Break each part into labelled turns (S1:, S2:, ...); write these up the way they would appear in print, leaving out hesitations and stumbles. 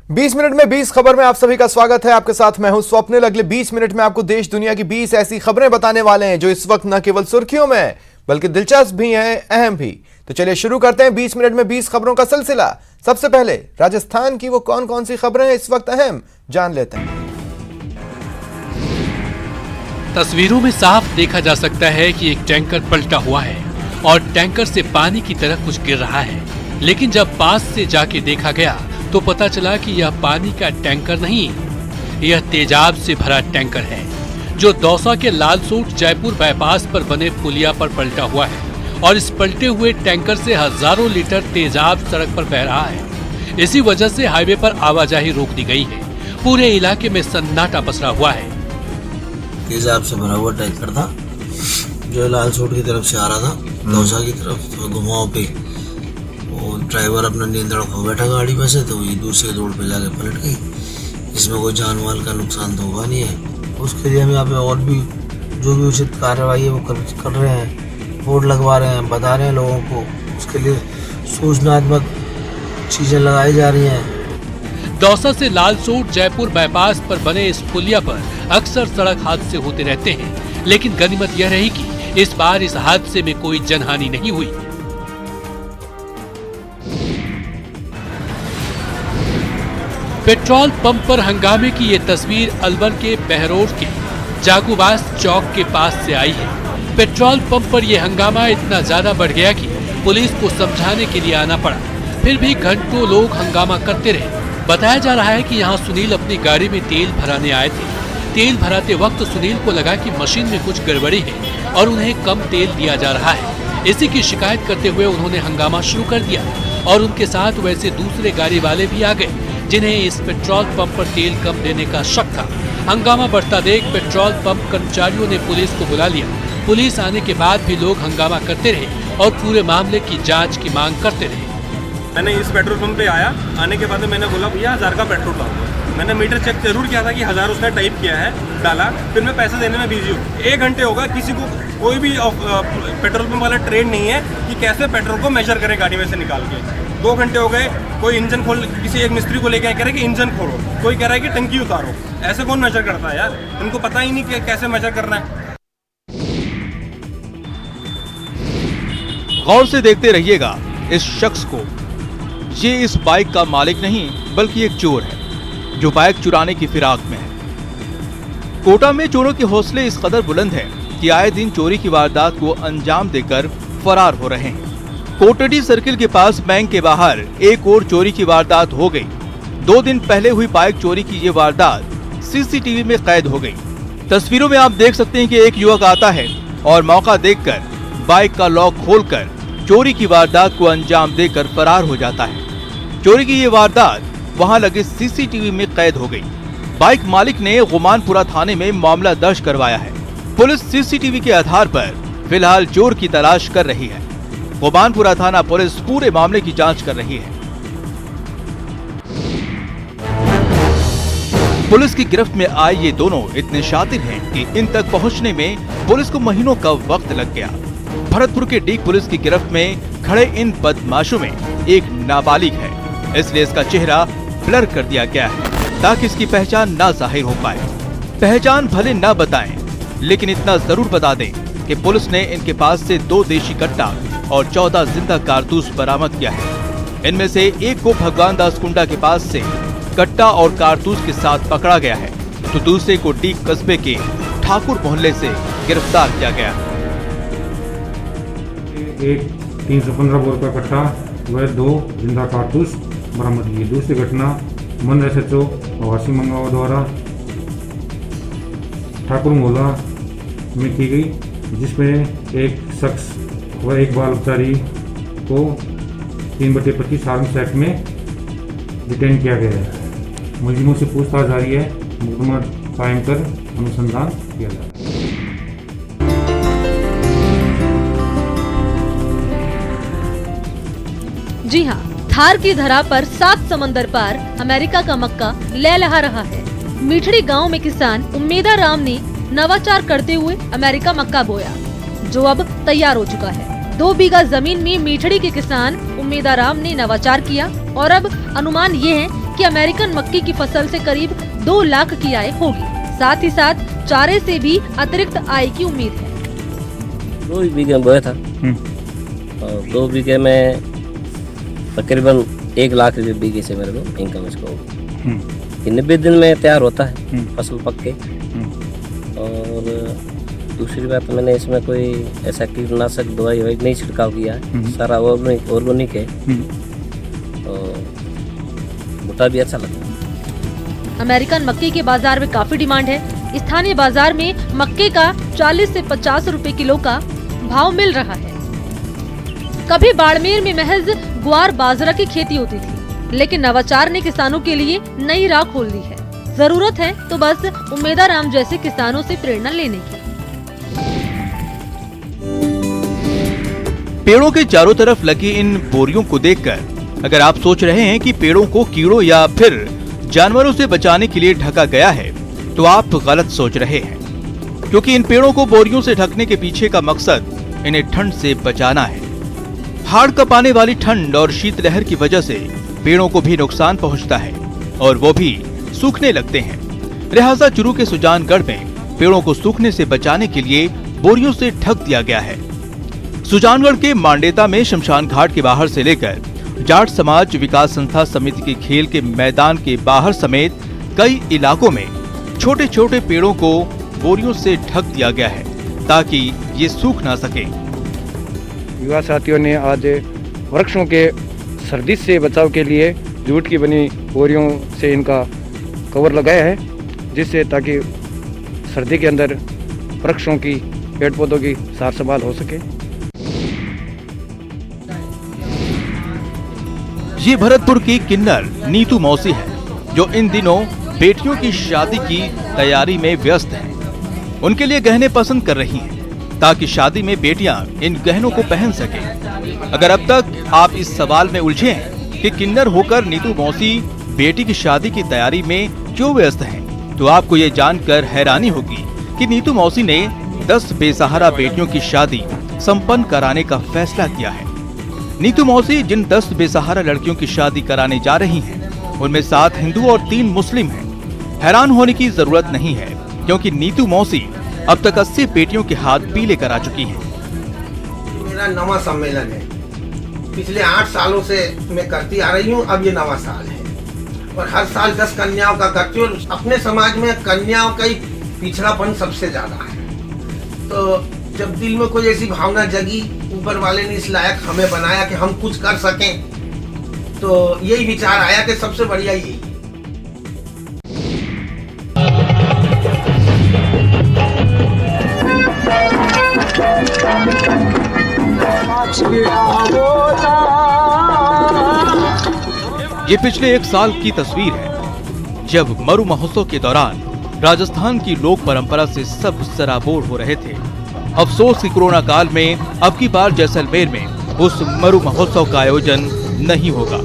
S1: 20 minute में 20 खबर में आप सभी का स्वागत है। आपके साथ मैं हूं स्वप्निल। अगले 20 मिनट में आपको देश दुनिया की 20 ऐसी खबरें बताने वाले हैं जो इस वक्त न केवल सुर्खियों में है बल्कि दिलचस्प भी हैं, अहम भी। तो चलिए शुरू करते हैं 20 मिनट में 20 खबरों का सिलसिला। सबसे पहले राजस्थान की वो कौन कौन सी खबरें हैं इस वक्त अहम, जान लेते हैं।
S2: तस्वीरों में साफ देखा जा सकता है कि एक टैंकर पलटा हुआ है और टैंकर से पानी की तरह कुछ गिर रहा है, लेकिन जब पास से जाके देखा गया तो पता चला कि यह पानी का टैंकर नहीं, यह तेजाब से भरा टैंकर है जो दौसा के लालसोट जयपुर बाईपास पर बने पुलिया पर पलटा हुआ है और इस पलटे हुए टैंकर से हजारों लीटर तेजाब सड़क पर बह रहा है। इसी वजह से हाईवे पर आवाजाही रोक दी गई है। पूरे इलाके में सन्नाटा पसरा हुआ है।
S3: तेजाब से भरा हुआ टैंकर था जो लालसोट की तरफ से आ रहा था दौसा की तरफ, तो घुमाव पे वो ड्राइवर अपना नियंत्रण खो बैठा गाड़ी में से, तो वही दूसरे रोड पे जाके पलट गई। इसमें कोई जान माल का नुकसान तो हुआ नहीं है। उसके लिए हम यहाँ पे और भी जो भी उचित कार्रवाई है वो कर रहे हैं, बोर्ड लगवा रहे हैं, बता रहे हैं लोगों को। उसके लिए सूचनात्मक चीजें लगाई जा रही हैं।
S2: दौसा से लालसोट जयपुर बाईपास पर बने इस पुलिया पर अक्सर सड़क हादसे होते रहते हैं, लेकिन गनीमत यह रही कि इस बार इस हादसे में कोई जनहानि नहीं हुई। पेट्रोल पंप पर हंगामे की ये तस्वीर अलवर के बहरोड के जागूबास चौक के पास से आई है। पेट्रोल पंप पर यह हंगामा इतना ज्यादा बढ़ गया कि पुलिस को समझाने के लिए आना पड़ा, फिर भी घंटों लोग हंगामा करते रहे। बताया जा रहा है कि यहाँ सुनील अपनी गाड़ी में तेल भराने आए थे। तेल भराते वक्त सुनील को लगा कि मशीन में कुछ गड़बड़ी है और उन्हें कम तेल दिया जा रहा है। इसी की शिकायत करते हुए उन्होंने हंगामा शुरू कर दिया और उनके साथ वैसे दूसरे गाड़ी वाले भी आ गए जिन्हें इस पेट्रोल पंप पर तेल कम देने का शक था। हंगामा बढ़ता देख पेट्रोल पंप कर्मचारियों ने पुलिस को बुला लिया। पुलिस आने के बाद भी लोग हंगामा करते रहे और पूरे मामले की जांच की मांग करते रहे।
S4: मैंने इस पेट्रोल पंप पे आया, आने के बाद मैंने बोला भैया 1000 का पेट्रोल डालो। मैंने मीटर चेक जरूर किया था कि 1000 उसने टाइप किया है, डाला, फिर मैं पैसे देने में बिजी हूँ। 1 घंटे होगा, किसी को कोई भी पेट्रोल पंप वाला ट्रेन नहीं है कि कैसे पेट्रोल को मेजर करे गाड़ी में से निकाल के। 2 घंटे हो गए, कोई इंजन खोल, किसी एक मिस्त्री को लेके कह रहे कि इंजन खोलो, कोई कह रहा है कि टंकी उतारो। ऐसे कौन मेजर करता है यार? इनको पता ही नहीं कि कैसे मेजर करना है।
S5: गौर से देखते रहिएगा इस शख्स को। ये इस बाइक का मालिक नहीं बल्कि एक चोर है जो बाइक चुराने की फिराक में है। कोटा में चोरों के हौसले इस कदर बुलंद है कि आए दिन चोरी की वारदात को अंजाम देकर फरार हो रहे हैं। कोटड़ी सर्किल के पास बैंक के बाहर एक और चोरी की वारदात हो गई। 2 दिन पहले हुई बाइक चोरी की ये वारदात सीसीटीवी में कैद हो गई। तस्वीरों में आप देख सकते हैं कि एक युवक आता है और मौका देखकर बाइक का लॉक खोलकर चोरी की वारदात को अंजाम देकर फरार हो जाता है। चोरी की ये वारदात वहां लगे सीसीटीवी में कैद हो गई। बाइक मालिक ने गुमानपुरा थाने में मामला दर्ज करवाया है। पुलिस सीसीटीवी के आधार पर फिलहाल चोर की तलाश कर रही है। गुमानपुरा थाना पुलिस पूरे मामले की जांच कर रही है। पुलिस की गिरफ्त में आए ये दोनों इतने शातिर हैं कि इन तक पहुंचने में पुलिस को महीनों का वक्त लग गया। भरतपुर के डीग पुलिस की गिरफ्त में खड़े इन बदमाशों में एक नाबालिग है, इसलिए इसका चेहरा ब्लर कर दिया गया है ताकि इसकी पहचान ना जाहिर हो पाए। पहचान भले न बताएं, लेकिन इतना जरूर बता दें कि पुलिस ने इनके पास से 2 देशी कट्टा और 14 जिंदा कारतूस बरामद किया है। इनमें से एक को भगवान दास कुंडा के पास से कट्टा और कारतूस के साथ पकड़ा गया है, तो दूसरे को डीग कस्बे के ठाकुर मोहल्ले से गिरफ्तार किया गया है।
S6: एक 315 बोर का कट्टा व 2 जिंदा कारतूस बरामद किए। दूसरी घटना मन SHO आवासी मंगावा द्वारा ठाकुर मोहल्ला में की गई, जिसमें एक शख्स व एक बाल उपचारी को 3/25 आर्म्स एक्ट में डिटेन किया गया है। मुलजिमों से पूछताछ जारी है, मुकदमा कायम कर अनुसंधान किया जा रहा है।
S7: जी हाँ, थार की धरा पर 7 समंदर पार अमेरिका का मक्का लहलहा रहा है। मीठड़ी गांव में किसान उम्मेदा राम ने नवाचार करते हुए अमेरिका मक्का बोया, जो अब तैयार हो चुका है। 2 बीघा जमीन में मीठड़ी के किसान उम्मेदा राम ने नवाचार किया और अब अनुमान ये है कि अमेरिकन मक्की की फसल से करीब 2 लाख की आय होगी। साथ ही साथ चारे से भी अतिरिक्त आय की उम्मीद है।
S8: 2 बीघे में बोया था और 2 बीघे में तकरीबन 1 लाख रुपये बीघे से मेरे को इनकम इसको होगी। 90 दिन में तैयार होता है फसल पक के। और दूसरी बात, मैंने इसमें कोई ऐसा कीटनाशक दवाई नहीं छिड़काव किया है, सारा ऑर्गेनिक है और भुट्टा भी अच्छा लगता है।
S7: अमेरिकन मक्की के बाजार में काफी डिमांड है। स्थानीय बाजार में मक्के का 40 से 50 रुपए किलो का भाव मिल रहा है। कभी बाड़मेर में महज ग्वार बाजरा की खेती होती थी, लेकिन नवाचार ने किसानों के लिए नई राह खोल दी है। जरूरत है तो बस उमेदा राम जैसे किसानों से प्रेरणा लेने की।
S5: पेड़ों के चारों तरफ लगी इन बोरियों को देखकर अगर आप सोच रहे हैं कि पेड़ों को कीड़ों या फिर जानवरों से बचाने के लिए ढका गया है, तो आप गलत सोच रहे हैं, क्योंकि इन पेड़ों को बोरियों से ढकने के पीछे का मकसद इन्हें ठंड से बचाना है। हाड़ कपाने वाली ठंड और शीतलहर की वजह से पेड़ों को भी नुकसान पहुंचता है और वो भी सूखने लगते हैं। लिहाजा चुरू के सुजानगढ़ में पेड़ों को सूखने से बचाने के लिए बोरियों से ढक दिया गया है। सुजानगढ़ के मांडेता में शमशान घाट के बाहर से लेकर जाट समाज विकास संस्था समिति के खेल के मैदान के बाहर समेत कई इलाकों में छोटे छोटे पेड़ों को बोरियों से ढक दिया गया है ताकि ये सूख ना सके।
S9: युवा साथियों ने आज वृक्षों के सर्दी से बचाव के लिए जूट की बनी बोरियों से इनका कवर लगाया है, जिससे ताकि सर्दी के अंदर वृक्षों की पेड़ पौधों की सार संभाल हो सके।
S5: ये भरतपुर की किन्नर नीतू मौसी है, जो इन दिनों बेटियों की शादी की तैयारी में व्यस्त है। उनके लिए गहने पसंद कर रही हैं ताकि शादी में बेटियां इन गहनों को पहन सकें। अगर अब तक आप इस सवाल में उलझे हैं कि किन्नर होकर नीतू मौसी बेटी की शादी की तैयारी में क्यों व्यस्त हैं, तो आपको ये जानकर हैरानी होगी कि नीतू मौसी ने 10 बेसहारा बेटियों की शादी संपन्न कराने का फैसला किया है। नीतू मौसी जिन 10 बेसहारा लड़कियों की शादी कराने जा रही हैं, उनमें 7 हिंदू और 3 मुस्लिम हैं। हैरान होने की जरूरत नहीं है, क्योंकि नीतू मौसी अब तक 80 बेटियों के हाथ पीले करा चुकी हैं।
S10: मेरा नवा सम्मेलन है, पिछले 8 सालों से मैं करती आ रही हूँ, अब ये 9वां साल है और हर साल 10 कन्याओं का करती हूँ। अपने समाज में कन्याओं का ही पिछड़ापन सबसे ज्यादा है, तो जब दिल में कोई ऐसी भावना जगी, ऊपर वाले ने इस लायक हमें बनाया कि हम कुछ कर सकें, तो यही विचार आया कि सबसे बढ़िया यही।
S5: ये पिछले 1 साल की तस्वीर है, जब मरु महोत्सव के दौरान राजस्थान की लोक परंपरा से सब सराबोर हो रहे थे। अफसोस कि कोरोना काल में अब की बार जैसलमेर में उस मरु महोत्सव का आयोजन नहीं होगा,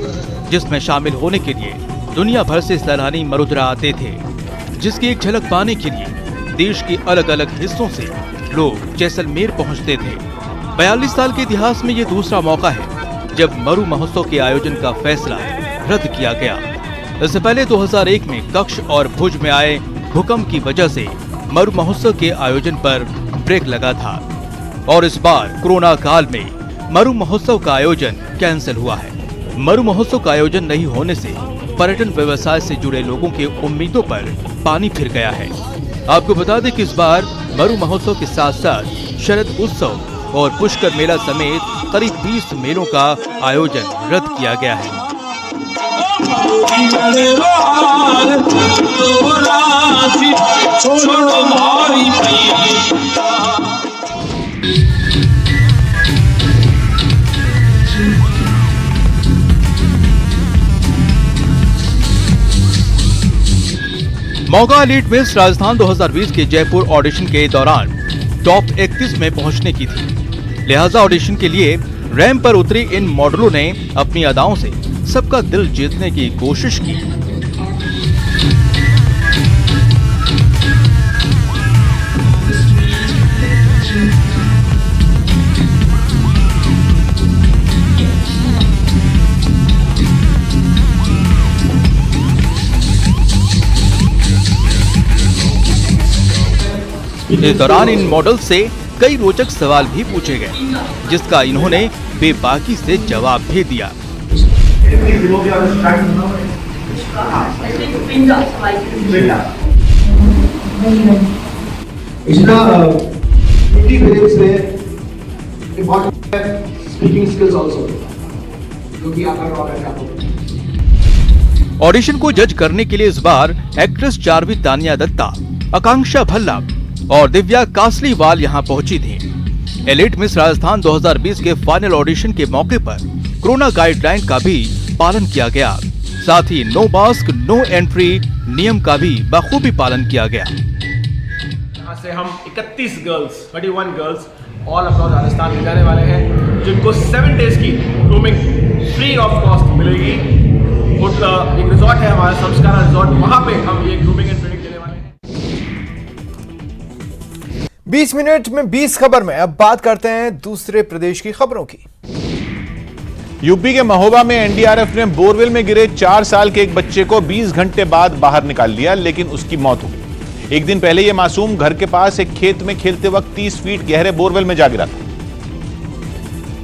S5: जिसमें शामिल होने के लिए दुनिया भर से सैलानी मरुद्रा आते थे, जिसकी एक झलक पाने के लिए देश के अलग अलग हिस्सों से लोग जैसलमेर पहुंचते थे। 42 साल के इतिहास में ये दूसरा मौका है जब मरु महोत्सव के आयोजन का फैसला रद्द किया गया। इससे पहले 2001 में कच्छ और भुज में आए भूकंप की वजह से मरु महोत्सव के आयोजन पर ब्रेक लगा था और इस बार कोरोना काल में मरु महोत्सव का आयोजन कैंसिल हुआ है। मरु महोत्सव का आयोजन नहीं होने से पर्यटन व्यवसाय से जुड़े लोगों के उम्मीदों पर पानी फिर गया है। आपको बता दें कि इस बार मरु महोत्सव के साथ साथ शरद उत्सव और पुष्कर मेला समेत करीब 20 मेलों का आयोजन रद्द किया गया है। मौका लीड मिस राजस्थान 2020 के जयपुर ऑडिशन के दौरान टॉप 31 में पहुंचने की थी। लिहाजा ऑडिशन के लिए रैंप पर उतरी इन मॉडलों ने अपनी अदाओं से सबका दिल जीतने की कोशिश की। इस दौरान इन मॉडल से कई रोचक सवाल भी पूछे गए, जिसका इन्होंने बेबाकी से जवाब भी दिया। ऑडिशन को जज करने के लिए इस बार एक्ट्रेस चार्वी तानिया दत्ता, आकांक्षा भल्ला और दिव्या कासलीवाल यहां पहुंची थी। एलिट मिस राजस्थान 2020 के फाइनल ऑडिशन के मौके पर कोरोना गाइडलाइन का भी पालन किया गया, साथ ही नो मास्क नो एंट्री नियम का भी बखूबी पालन किया गया।
S11: यहाँ से हम 31 गर्ल्स ऑल अक्रॉस राजस्थान ले जाने वाले हैं, जिनको 7 डेज की ग्रूमिंग फ्री ऑफ कॉस्ट मिलेगी। एक रिजॉर्ट है हमारा संस्कार रिजॉर्ट, वहाँ पे हम ये ग्रूमिंग एंड ट्रेनिंग देने वाले हैं।
S1: 20 मिनट में 20 खबर में अब बात करते हैं दूसरे प्रदेश की खबरों की।
S12: यूपी के महोबा में एनडीआरएफ ने बोरवेल में गिरे 4 साल के एक बच्चे को 20 घंटे बाद बाहर निकाल लिया, लेकिन उसकी मौत हो गई। एक दिन पहले यह मासूम घर के पास एक खेत में खेलते वक्त 30 फीट गहरे बोरवेल में जा गिरा था,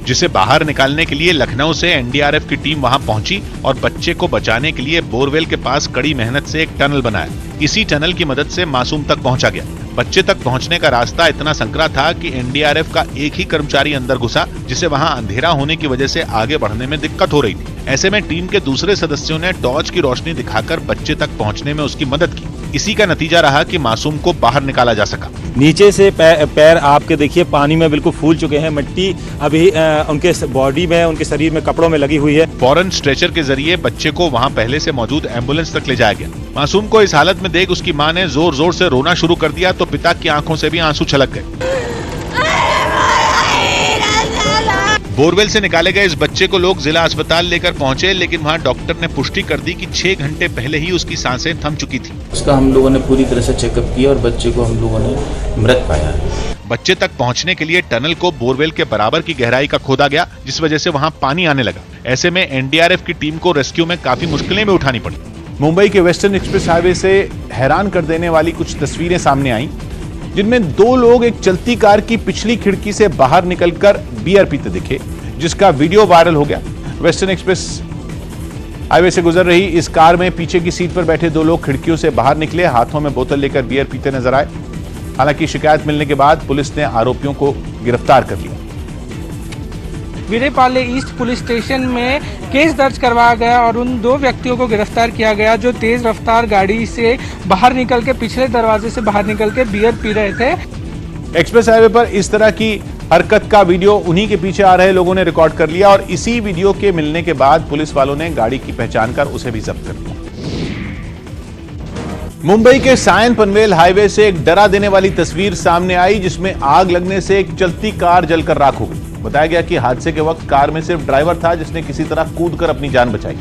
S12: जिसे बाहर निकालने के लिए लखनऊ से एनडीआरएफ की टीम वहां पहुंची और बच्चे को बचाने के लिए बोरवेल के पास कड़ी मेहनत से एक टनल बनाया। इसी टनल की मदद से मासूम तक पहुंचा गया। बच्चे तक पहुंचने का रास्ता इतना संकरा था कि एनडीआरएफ का एक ही कर्मचारी अंदर घुसा, जिसे वहां अंधेरा होने की वजह से आगे बढ़ने में दिक्कत हो रही थी। ऐसे में टीम के दूसरे सदस्यों ने टॉर्च की रोशनी दिखाकर बच्चे तक पहुंचने में उसकी मदद की। इसी का नतीजा रहा कि मासूम को बाहर निकाला जा सका।
S13: नीचे से पैर आपके देखिए पानी में बिल्कुल फूल चुके हैं, मिट्टी अभी उनके बॉडी में, उनके शरीर में, कपड़ों में लगी हुई है।
S12: फौरन स्ट्रेचर के जरिए बच्चे को वहां पहले से मौजूद एम्बुलेंस तक ले जाया गया। मासूम को इस हालत में देख उसकी मां ने जोर जोर से रोना शुरू कर दिया, तो पिता की आंखों से भी आंसू छलक गए। बोरवेल से निकाले गए इस बच्चे को लोग जिला अस्पताल लेकर पहुंचे, लेकिन वहां डॉक्टर ने पुष्टि कर दी कि 6 घंटे पहले ही उसकी सांसें थम चुकी थी।
S14: उसका हम लोगों ने पूरी तरह से चेकअप किया और बच्चे को हम लोगों ने मृत पाया है।
S12: बच्चे तक पहुंचने के लिए टनल को बोरवेल के बराबर की गहराई का खोदा गया, जिस वजह से वहां पानी आने लगा। ऐसे में एनडीआरएफ की टीम को रेस्क्यू में काफी मुश्किलें भी उठानी पड़ी। मुंबई के वेस्टर्न एक्सप्रेस हाईवे से हैरान कर देने वाली कुछ तस्वीरें सामने आई, जिनमें 2 लोग एक चलती कार की पिछली खिड़की से बाहर निकलकर बियर पीते दिखे, जिसका वीडियो वायरल हो गया। वेस्टर्न एक्सप्रेस हाईवे से गुजर रही इस कार में पीछे की सीट पर बैठे 2 लोग खिड़कियों से बाहर निकले, हाथों में बोतल लेकर बियर पीते नजर आए। हालांकि शिकायत मिलने के बाद पुलिस ने आरोपियों को गिरफ्तार कर लिया।
S15: वीरेपाले ईस्ट पुलिस स्टेशन में केस दर्ज करवाया गया और उन 2 व्यक्तियों को गिरफ्तार किया गया, जो तेज रफ्तार गाड़ी से बाहर निकल के, पिछले दरवाजे से बाहर निकल के बियर पी रहे थे।
S12: एक्सप्रेस हाईवे पर इस तरह की हरकत का वीडियो उन्हीं के पीछे आ रहे लोगों ने रिकॉर्ड कर लिया और इसी वीडियो के मिलने के बाद पुलिस वालों ने गाड़ी की पहचान कर उसे भी जब्त कर लिया। मुंबई के सायन पनवेल हाईवे से एक डरा देने वाली तस्वीर सामने आई, जिसमें आग लगने से एक चलती कार जलकर राख हो गई। बताया गया कि हादसे के वक्त कार में सिर्फ ड्राइवर था, जिसने किसी तरह कूदकर अपनी जान बचाई,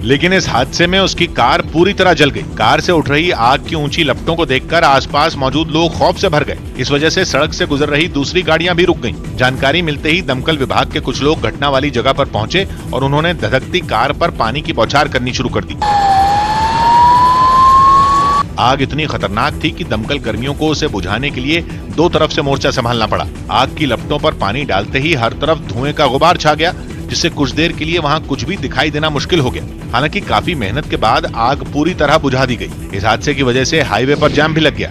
S12: लेकिन इस हादसे में उसकी कार पूरी तरह जल गई। कार से उठ रही आग की ऊंची लपटों को देखकर आसपास मौजूद लोग खौफ से भर गए। इस वजह से सड़क से गुजर रही दूसरी गाड़ियां भी रुक गईं। जानकारी मिलते ही दमकल विभाग के कुछ लोग घटना वाली जगह पर पहुंचे और उन्होंने धधकती कार पर पानी की बौछार करनी शुरू कर दी। आग इतनी खतरनाक थी कि दमकल कर्मियों को उसे बुझाने के लिए 2 तरफ से मोर्चा संभालना पड़ा। आग की लपटों पर पानी डालते ही हर तरफ धुएं का गुबार छा गया, जिससे कुछ देर के लिए वहां कुछ भी दिखाई देना मुश्किल हो गया। हालांकि काफी मेहनत के बाद आग पूरी तरह बुझा दी गई। इस हादसे की वजह से हाईवे पर जाम भी लग गया।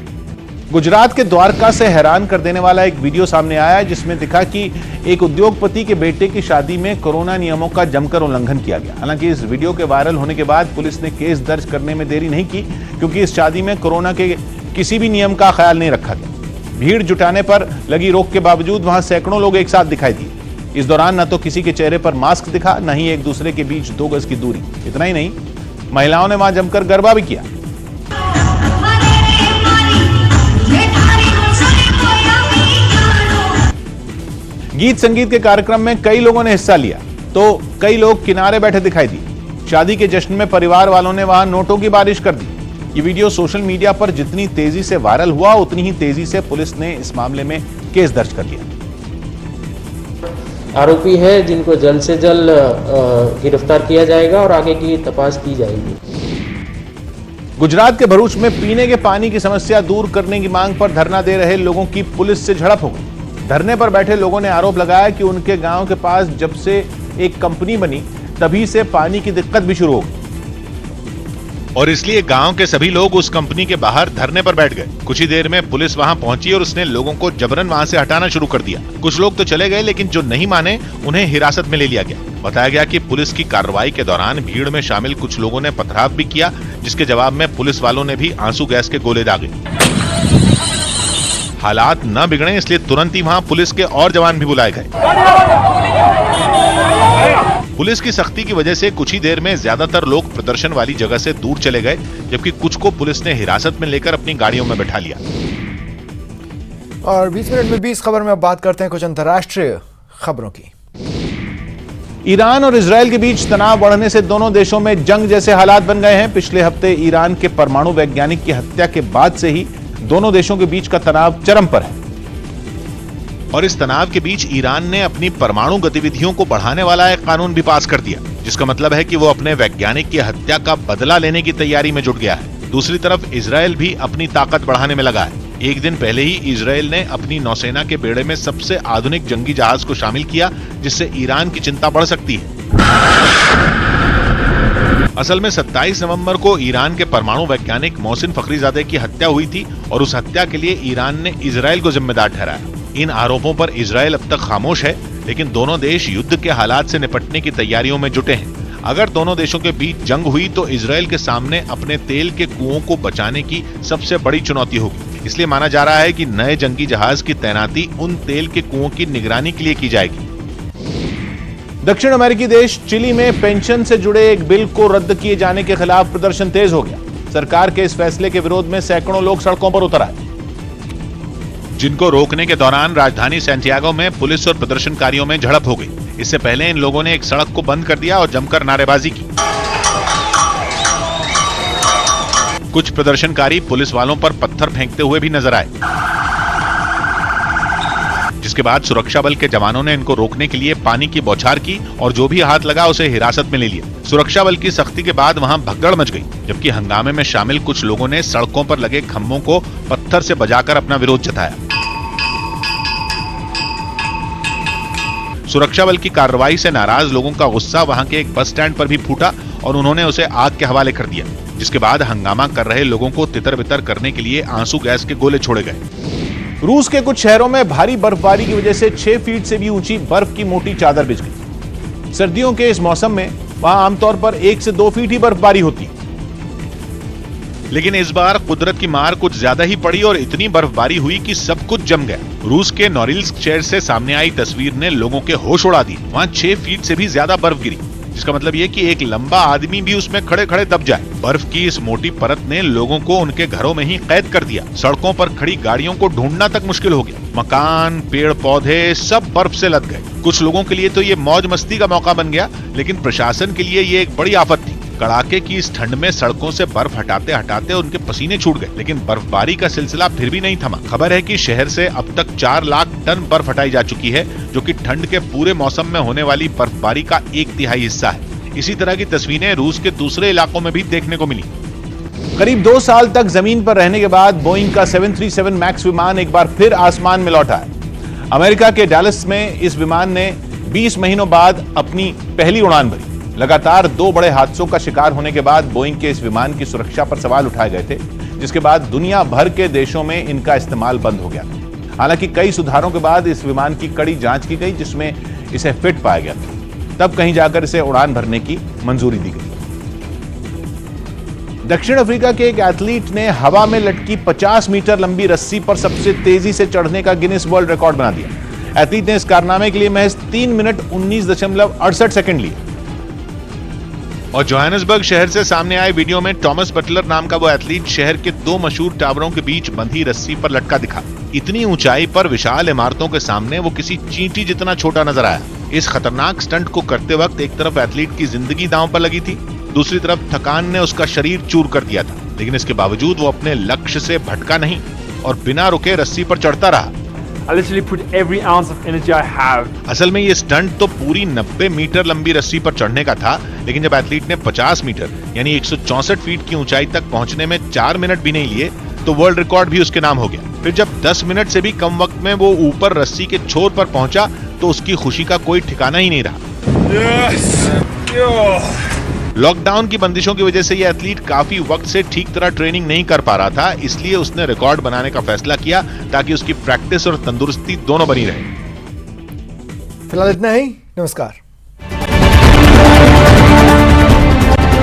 S12: गुजरात के द्वारका से हैरान कर देने वाला एक वीडियो सामने आया है, जिसमें दिखा कि एक उद्योगपति के बेटे की शादी में कोरोना नियमों का जमकर उल्लंघन किया गया। हालांकि इस वीडियो के वायरल होने के बाद पुलिस ने केस दर्ज करने में देरी नहीं की, क्योंकि इस शादी में कोरोना के किसी भी नियम का ख्याल नहीं रखा गया। भीड़ जुटाने पर लगी रोक के बावजूद वहां सैकड़ों लोग एक साथ दिखाई दिए। इस दौरान न तो किसी के चेहरे पर मास्क दिखा, न ही एक दूसरे के बीच 2 गज की दूरी। इतना ही नहीं, महिलाओं ने वहां जमकर गरबा भी किया। गीत संगीत के कार्यक्रम में कई लोगों ने हिस्सा लिया, तो कई लोग किनारे बैठे दिखाई दिए। शादी के जश्न में परिवार वालों ने वहां नोटों की बारिश कर दी। ये वीडियो सोशल मीडिया पर जितनी तेजी से वायरल हुआ, उतनी ही तेजी से पुलिस ने इस मामले में केस दर्ज कर लिया।
S14: आरोपी है जिनको जल्द से जल्द गिरफ्तार किया जाएगा और आगे की तपास की जाएगी।
S12: गुजरात के भरूच में पीने के पानी की समस्या दूर करने की मांग पर धरना दे रहे लोगों की पुलिस से झड़प हो गई। धरने पर बैठे लोगों ने आरोप लगाया कि उनके गांव के पास जब से एक कंपनी बनी तभी से पानी की दिक्कत भी शुरू हो गई और इसलिए गांव के सभी लोग उस कंपनी के बाहर धरने पर बैठ गए। कुछ ही देर में पुलिस वहां पहुंची और उसने लोगों को जबरन वहां से हटाना शुरू कर दिया। कुछ लोग तो चले गए, लेकिन जो नहीं माने उन्हें हिरासत में ले लिया गया। बताया गया कि पुलिस की कार्रवाई के दौरान भीड़ में शामिल कुछ लोगों ने पथराव भी किया, जिसके जवाब में पुलिस वालों ने भी आंसू गैस के गोले दागे। हालात न बिगड़े इसलिए तुरंत ही वहां पुलिस के और जवान भी बुलाए गए। पुलिस की सख्ती की वजह से कुछ ही देर में ज्यादातर लोग प्रदर्शन वाली जगह से दूर चले गए, जबकि कुछ को पुलिस ने हिरासत में लेकर अपनी गाड़ियों में बैठा लिया।
S1: और 20 मिनट में 20 खबर में अब बात करते हैं कुछ अंतर्राष्ट्रीय खबरों की।
S12: ईरान और इजरायल के बीच तनाव बढ़ने से दोनों देशों में जंग जैसे हालात बन गए हैं। पिछले हफ्ते ईरान के परमाणु वैज्ञानिक की हत्या के बाद से ही दोनों देशों के बीच का तनाव चरम पर है और इस तनाव के बीच ईरान ने अपनी परमाणु गतिविधियों को बढ़ाने वाला एक कानून भी पास कर दिया, जिसका मतलब है कि वो अपने वैज्ञानिक की हत्या का बदला लेने की तैयारी में जुट गया है। दूसरी तरफ इजरायल भी अपनी ताकत बढ़ाने में लगा है। एक दिन पहले ही इजरायल ने अपनी नौसेना के बेड़े में सबसे आधुनिक जंगी जहाज को शामिल किया, जिससे ईरान की चिंता बढ़ सकती है। असल में 27 नवंबर को ईरान के परमाणु वैज्ञानिक मोहसिन फखरीजादे की हत्या हुई थी और उस हत्या के लिए ईरान ने इजरायल को जिम्मेदार ठहराया। इन आरोपों पर इजरायल अब तक खामोश है, लेकिन दोनों देश युद्ध के हालात से निपटने की तैयारियों में जुटे हैं। अगर दोनों देशों के बीच जंग हुई तो इजरायल के सामने अपने तेल के कुओं को बचाने की सबसे बड़ी चुनौती होगी। इसलिए माना जा रहा है कि नए जंगी जहाज की तैनाती उन तेल के कुओं की निगरानी के लिए की जाएगी। दक्षिण अमेरिकी देश चिली में पेंशन से जुड़े एक बिल को रद्द किए जाने के खिलाफ प्रदर्शन तेज हो गया। सरकार के इस फैसले के विरोध में सैकड़ों लोग सड़कों पर उतर आए, जिनको रोकने के दौरान राजधानी सैंटियागो में पुलिस और प्रदर्शनकारियों में झड़प हो गई। इससे पहले इन लोगों ने एक सड़क को बंद कर दिया और जमकर नारेबाजी की। कुछ प्रदर्शनकारी पुलिस वालों पर पत्थर फेंकते हुए भी नजर आए, जिसके बाद सुरक्षा बल के जवानों ने इनको रोकने के लिए पानी की बौछार की और जो भी हाथ लगा उसे हिरासत में ले लिया। सुरक्षा बल की सख्ती के बाद वहां भगदड़ मच गई, जबकि हंगामे में शामिल कुछ लोगों ने सड़कों पर लगे खंभों को पत्थर से बजाकर अपना विरोध जताया। सुरक्षा बल की कार्रवाई से नाराज लोगों का गुस्सा वहां के एक बस स्टैंड पर भी फूटा और उन्होंने उसे आग के हवाले कर दिया, जिसके बाद हंगामा कर रहे लोगों को तितर-बितर करने के लिए आंसू गैस के गोले छोड़े गए। रूस के कुछ शहरों में भारी बर्फबारी की वजह से 6 फीट से भी ऊंची बर्फ की मोटी चादर बिछ गई। सर्दियों के इस मौसम में वहां आमतौर पर 1 से 2 फीट ही बर्फबारी होती है, लेकिन इस बार कुदरत की मार कुछ ज्यादा ही पड़ी और इतनी बर्फबारी हुई कि सब कुछ जम गया। रूस के नोरिल्स्क शहर से सामने आई तस्वीर ने लोगों के होश उड़ा दिए। वहां 6 फीट से भी ज्यादा बर्फ गिरी, जिसका मतलब ये कि एक लंबा आदमी भी उसमें खड़े खड़े दब जाए। बर्फ की इस मोटी परत ने लोगों को उनके घरों में ही कैद कर दिया। सड़कों पर खड़ी गाड़ियों को ढूंढना तक मुश्किल हो गया। मकान, पेड़ पौधे सब बर्फ से लद गए। कुछ लोगों के लिए तो ये मौज मस्ती का मौका बन गया, लेकिन प्रशासन के लिए ये एक बड़ी आफत थी। कड़ाके की इस ठंड में सड़कों से बर्फ हटाते हटाते उनके पसीने छूट गए, लेकिन बर्फबारी का सिलसिला फिर भी नहीं थमा। खबर है कि शहर से अब तक 4 लाख टन बर्फ हटाई जा चुकी है, जो कि ठंड के पूरे मौसम में होने वाली बर्फबारी का 1/3 हिस्सा है। इसी तरह की तस्वीरें रूस के दूसरे इलाकों में भी देखने को मिली। करीब 2 साल तक जमीन पर रहने के बाद बोइंग का 737 मैक्स विमान एक बार फिर आसमान में लौटा है। अमेरिका के डैलस में इस विमान ने 20 महीनों बाद अपनी पहली उड़ान भरी। लगातार 2 बड़े हादसों का शिकार होने के बाद बोइंग के इस विमान की सुरक्षा पर सवाल उठाए गए थे, जिसके बाद दुनिया भर के देशों में इनका इस्तेमाल बंद हो गया था। हालांकि कई सुधारों के बाद इस विमान की कड़ी जांच की गई, जिसमें इसे फिट पाया गया था। तब कहीं जाकर इसे उड़ान भरने की मंजूरी दी गई। दक्षिण अफ्रीका के एक एथलीट ने हवा में लटकी 50 मीटर लंबी रस्सी पर सबसे तेजी से चढ़ने का गिनीज वर्ल्ड रिकॉर्ड बना दिया। एथलीट ने इस कारनामे के लिए महज 3 मिनट 19.68 सेकंड लिए। और जोहानिसबर्ग शहर से सामने आए वीडियो में टॉमस बटलर नाम का वो एथलीट शहर के 2 मशहूर टावरों के बीच बंधी रस्सी पर लटका दिखा। इतनी ऊंचाई पर विशाल इमारतों के सामने वो किसी चींटी जितना छोटा नजर आया। इस खतरनाक स्टंट को करते वक्त एक तरफ एथलीट की जिंदगी दांव पर लगी थी, दूसरी तरफ थकान ने उसका शरीर चूर कर दिया था, लेकिन इसके बावजूद वो अपने लक्ष्य से भटका नहीं और बिना रुके रस्सी पर चढ़ता रहा।
S16: I literally put every ounce of energy I have.
S12: असल में ये स्टंट तो पूरी 90 मीटर लंबी रस्सी पर चढ़ने का था, लेकिन जब एथलीट ने 50 मीटर यानी 164 फीट की ऊंचाई तक पहुंचने में 4 मिनट भी नहीं लिए तो वर्ल्ड रिकॉर्ड भी उसके नाम हो गया। फिर जब 10 मिनट से भी कम वक्त में वो ऊपर रस्सी के छोर पर पहुंचा तो उसकी खुशी का कोई ठिकाना ही नहीं रहा। लॉकडाउन की बंदिशों की वजह से ये एथलीट काफी वक्त से ठीक तरह ट्रेनिंग नहीं कर पा रहा था, इसलिए उसने रिकॉर्ड बनाने का फैसला किया ताकि उसकी प्रैक्टिस और तंदुरुस्ती दोनों बनी रहे।
S1: फिलहाल इतना ही, नमस्कार।